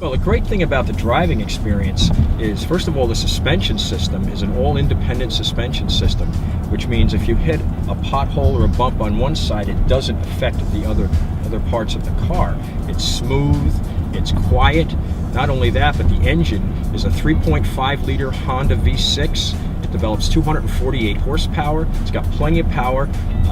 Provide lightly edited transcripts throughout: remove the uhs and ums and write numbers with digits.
Well, the great thing about the driving experience is, first of all, the suspension system is an all-independent suspension system, which means if you hit a pothole or a bump on one side, it doesn't affect the other parts of the car. It's smooth, it's quiet. Not only that, but the engine is a 3.5-liter Honda V6. It develops 248 horsepower. It's got plenty of power.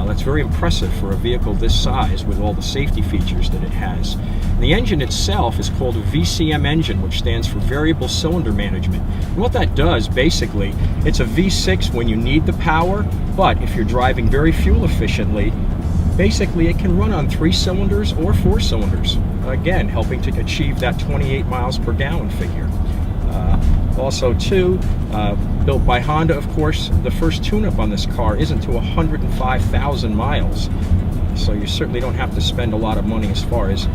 That's very impressive for a vehicle this size with all the safety features that it has. And the engine itself is called a VCM engine, which stands for Variable Cylinder Management. And what that does, basically, it's a V6 when you need the power, but if you're driving very fuel efficiently, basically it can run on 3 cylinders or 4 cylinders, again, helping to achieve that 28 miles per gallon figure. Also, too, built by Honda, of course, the first tune-up on this car isn't to 105,000 miles. So you certainly don't have to spend a lot of money as far as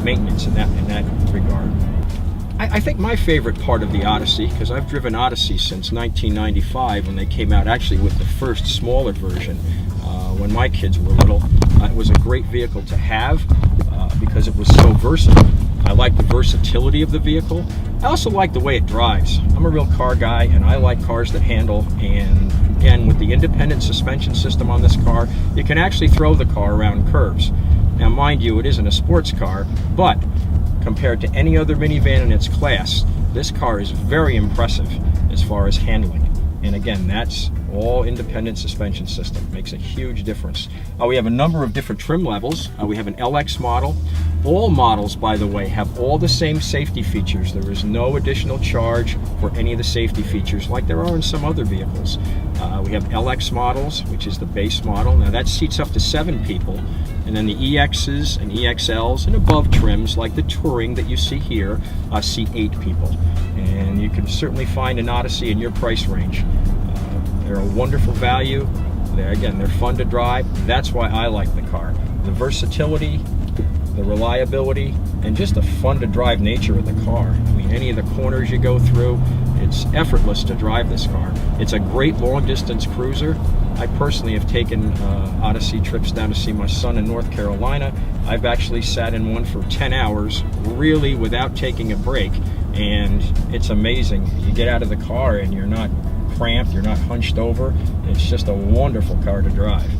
maintenance in that regard. I think my favorite part of the Odyssey, because I've driven Odyssey since 1995 when they came out actually with the first smaller version, when my kids were little, it was a great vehicle to have because it was so versatile. I like the versatility of the vehicle. I also like the way it drives. I'm a real car guy and I like cars that handle, and again, with the independent suspension system on this car, you can actually throw the car around curves. Now mind you, it isn't a sports car, but compared to any other minivan in its class, this car is very impressive as far as handling. And again, that's all independent suspension system. Makes a huge difference. We have a number of different trim levels. We have an LX model. All models, by the way, have all the same safety features. There is no additional charge for any of the safety features like there are in some other vehicles. We have LX models, which is the base model. Now that seats up to 7 people. And then the EXs and EXLs and above trims like the Touring that you see here seat 8 people. And you can certainly find an Odyssey in your price range. They're a wonderful value. They're fun to drive. That's why I like the car. The versatility, the reliability, and just the fun to drive nature of the car. I mean, any of the corners you go through, it's effortless to drive this car. It's a great long distance cruiser. I personally have taken Odyssey trips down to see my son in North Carolina. I've actually sat in one for 10 hours, really without taking a break, and it's amazing. You get out of the car and you're not cramped, you're not hunched over. It's just a wonderful car to drive.